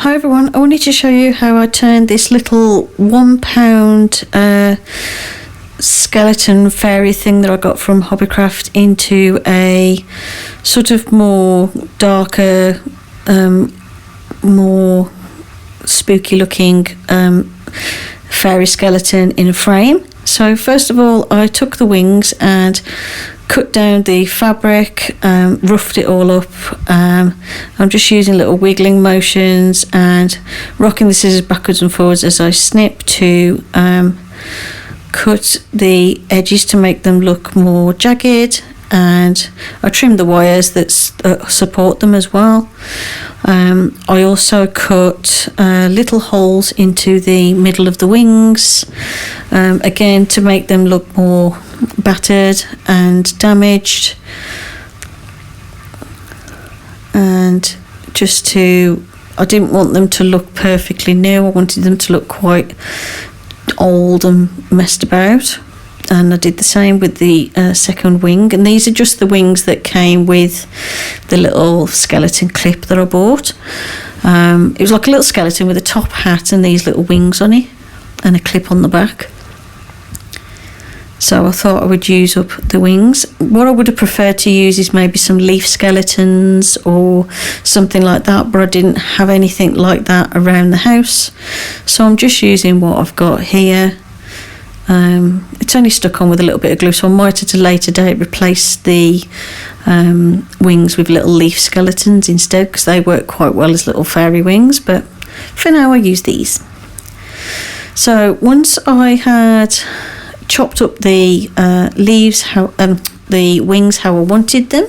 Hi everyone, I wanted to show you how I turned this little £1 skeleton fairy thing that I got from Hobbycraft into a sort of more darker, more spooky looking fairy skeleton in a frame. So first of all, I took the wings and cut down the fabric, roughed it all up. I'm just using little wiggling motions and rocking the scissors backwards and forwards as I snip to cut the edges to make them look more jagged, and I trimmed the wires that support them as well. I also cut little holes into the middle of the wings, again to make them look more battered and damaged, and I didn't want them to look perfectly new. I wanted them to look quite old and messed about, and I did the same with the second wing. And these are just the wings that came with the little skeleton clip that I bought. It was like a little skeleton with a top hat and these little wings on it and a clip on the back. So I thought I would use up the wings. What I would have preferred to use is maybe some leaf skeletons or something like that, but I didn't have anything like that around the house. So I'm just using what I've got here. It's only stuck on with a little bit of glue, so I might at a later date replace the wings with little leaf skeletons instead, because they work quite well as little fairy wings, but for now I use these. So once I had chopped up the the wings how I wanted them,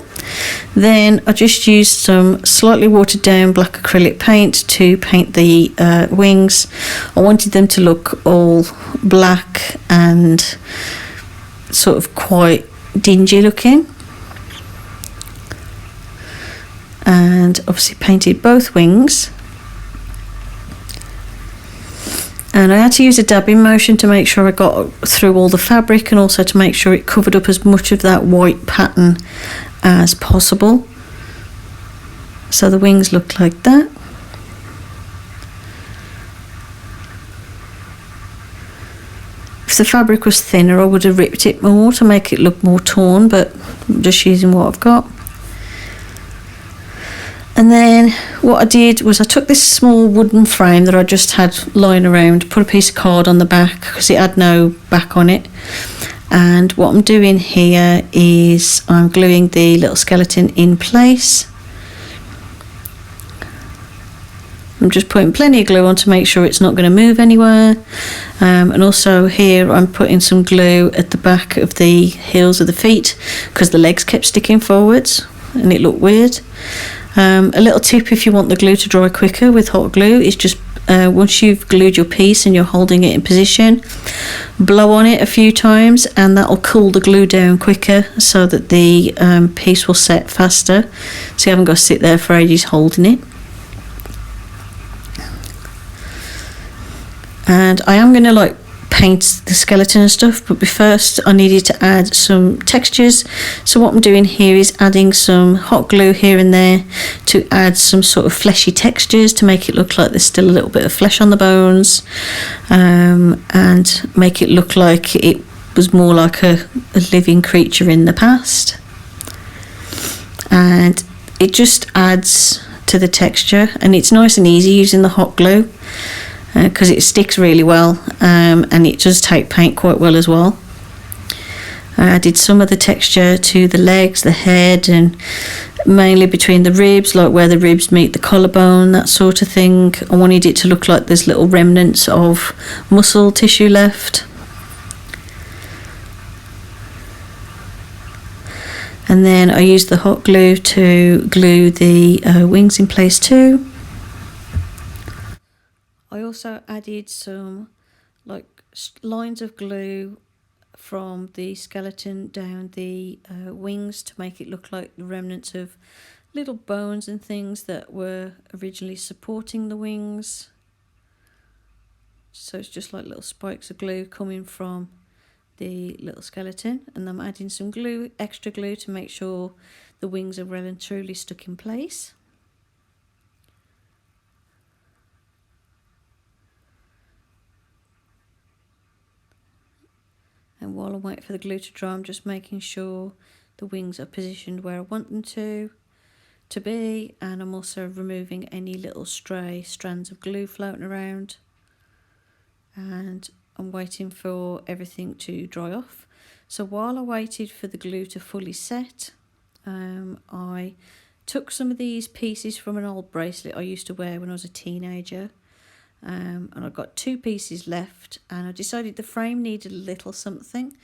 then I just used some slightly watered down black acrylic paint to paint the wings. I wanted them to look all black and sort of quite dingy looking, and obviously painted both wings. And I had to use a dabbing motion to make sure I got through all the fabric, and also to make sure it covered up as much of that white pattern as possible. So the wings look like that. If the fabric was thinner, I would have ripped it more to make it look more torn, but I'm just using what I've got. And then what I did was I took this small wooden frame that I just had lying around, put a piece of card on the back because it had no back on it. And what I'm doing here is I'm gluing the little skeleton in place. I'm just putting plenty of glue on to make sure it's not going to move anywhere. And also here I'm putting some glue at the back of the heels of the feet because the legs kept sticking forwards and it looked weird. A little tip if you want the glue to dry quicker with hot glue is just once you've glued your piece and you're holding it in position, blow on it a few times and that'll cool the glue down quicker so that the piece will set faster, so you haven't got to sit there for ages holding it. And I am going to paint the skeleton and stuff, but first I needed to add some textures. So what I'm doing here is adding some hot glue here and there to add some sort of fleshy textures to make it look like there's still a little bit of flesh on the bones, and make it look like it was more like a living creature in the past. And it just adds to the texture, and it's nice and easy using the hot glue because it sticks really well, and it does take paint quite well as well. I added some of the texture to the legs, the head, and mainly between the ribs, like where the ribs meet the collarbone, that sort of thing. I wanted it to look like there's little remnants of muscle tissue left. And then I used the hot glue to glue the wings in place too. I also added some lines of glue from the skeleton down the wings to make it look like the remnants of little bones and things that were originally supporting the wings. So it's just like little spikes of glue coming from the little skeleton, and I'm adding some glue, extra glue, to make sure the wings are well and truly stuck in place. And while I'm waiting for the glue to dry, I'm just making sure the wings are positioned where I want them to be, and I'm also removing any little stray strands of glue floating around. And I'm waiting for everything to dry off. So while I waited for the glue to fully set, I took some of these pieces from an old bracelet I used to wear when I was a teenager, and I've got 2 pieces left, and I decided the frame needed a little something,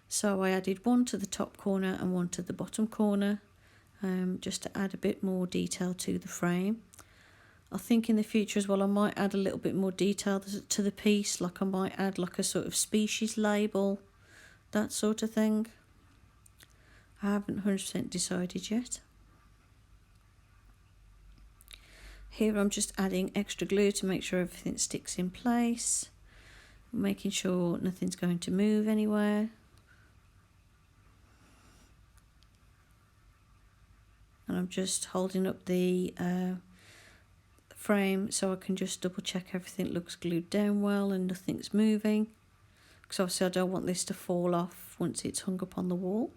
so I added one to the top corner and one to the bottom corner, just to add a bit more detail to the frame. I think in the future as well I might add a little bit more detail to the piece, like I might add like a sort of species label, that sort of thing. I haven't 100% decided yet. Here I'm just adding extra glue to make sure everything sticks in place, making sure nothing's going to move anywhere. And I'm just holding up the frame so I can just double check everything looks glued down well and nothing's moving, because obviously I don't want this to fall off once it's hung up on the wall.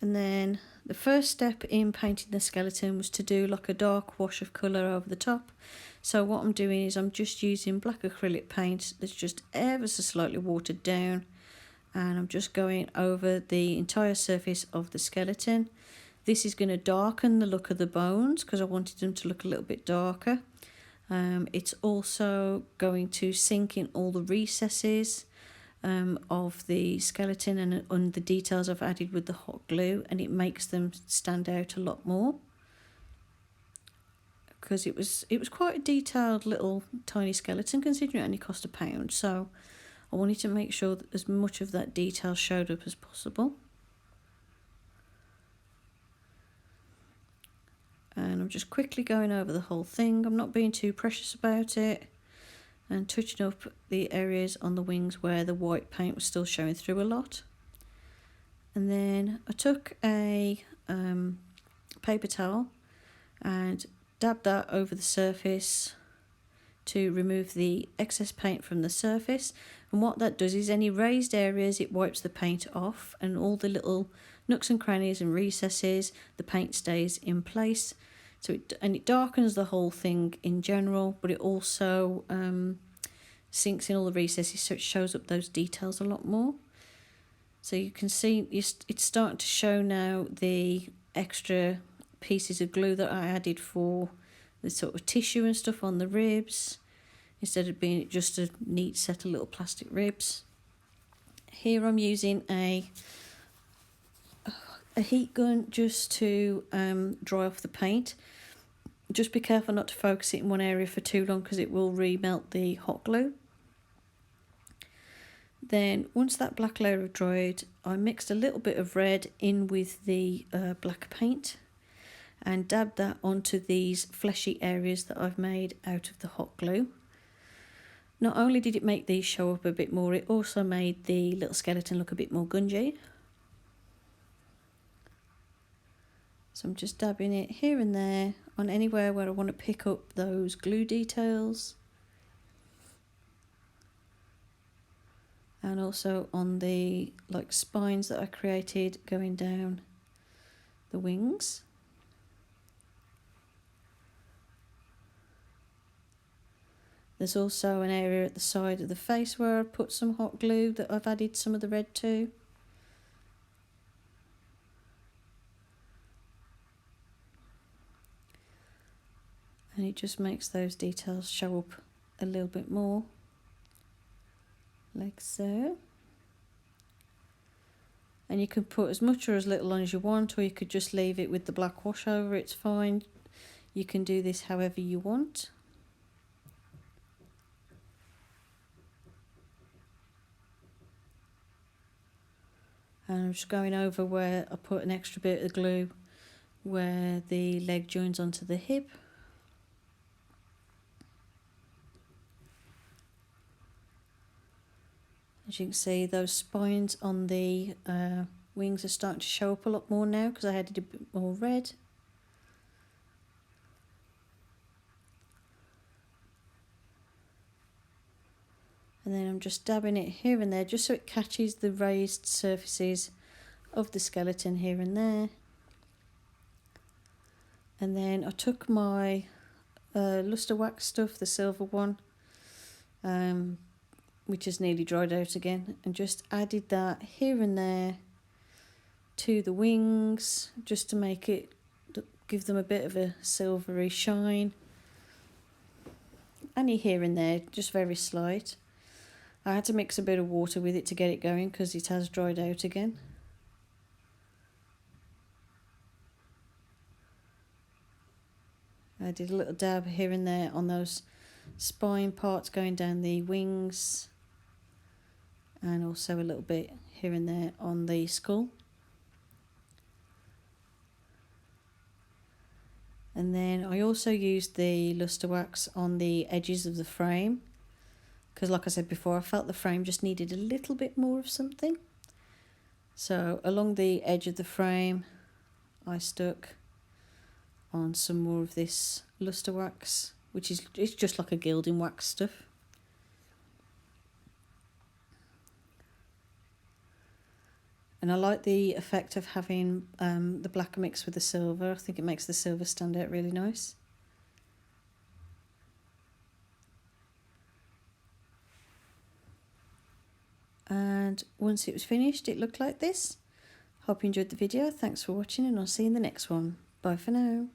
And then the first step in painting the skeleton was to do like a dark wash of colour over the top. So what I'm doing is I'm just using black acrylic paint that's just ever so slightly watered down, and I'm just going over the entire surface of the skeleton. This is going to darken the look of the bones because I wanted them to look a little bit darker. It's also going to sink in all the recesses of the skeleton and the details I've added with the hot glue, and it makes them stand out a lot more, because it was quite a detailed little tiny skeleton considering it only cost £1. So I wanted to make sure that as much of that detail showed up as possible. And I'm just quickly going over the whole thing. I'm not being too precious about it, and touching up the areas on the wings where the white paint was still showing through a lot. And then I took a paper towel and dabbed that over the surface to remove the excess paint from the surface. And what that does is any raised areas, it wipes the paint off, and all the little nooks and crannies and recesses, the paint stays in place. So it darkens the whole thing in general, but it also sinks in all the recesses, so it shows up those details a lot more. So you can see it's starting to show now the extra pieces of glue that I added for the sort of tissue and stuff on the ribs, instead of being just a neat set of little plastic ribs. Here I'm using a heat gun just to dry off the paint. Just be careful not to focus it in one area for too long, because it will remelt the hot glue. Then once that black layer had dried, I mixed a little bit of red in with the black paint and dabbed that onto these fleshy areas that I've made out of the hot glue. Not only did it make these show up a bit more, it also made the little skeleton look a bit more gungy. So I'm just dabbing it here and there on anywhere where I want to pick up those glue details. And also on the spines that I created going down the wings. There's also an area at the side of the face where I put some hot glue that I've added some of the red to. And it just makes those details show up a little bit more, like so. And you can put as much or as little on as you want, or you could just leave it with the black wash over, it's fine. You can do this however you want. And I'm just going over where I put an extra bit of glue where the leg joins onto the hip. As you can see, those spines on the wings are starting to show up a lot more now because I added a bit more red. And then I'm just dabbing it here and there just so it catches the raised surfaces of the skeleton here and there. And then I took my luster wax stuff, the silver one, which has nearly dried out again, and just added that here and there to the wings just to make it, give them a bit of a silvery shine. Only here and there, just very slight. I had to mix a bit of water with it to get it going because it has dried out again. I did a little dab here and there on those spine parts going down the wings, and also a little bit here and there on the skull. And then I also used the luster wax on the edges of the frame because, like I said before, I felt the frame just needed a little bit more of something. So along the edge of the frame I stuck on some more of this luster wax, which is, it's just like a gilding wax stuff. And I like the effect of having the black mixed with the silver. I think it makes the silver stand out really nice. And once it was finished, it looked like this. Hope you enjoyed the video. Thanks for watching, and I'll see you in the next one. Bye for now.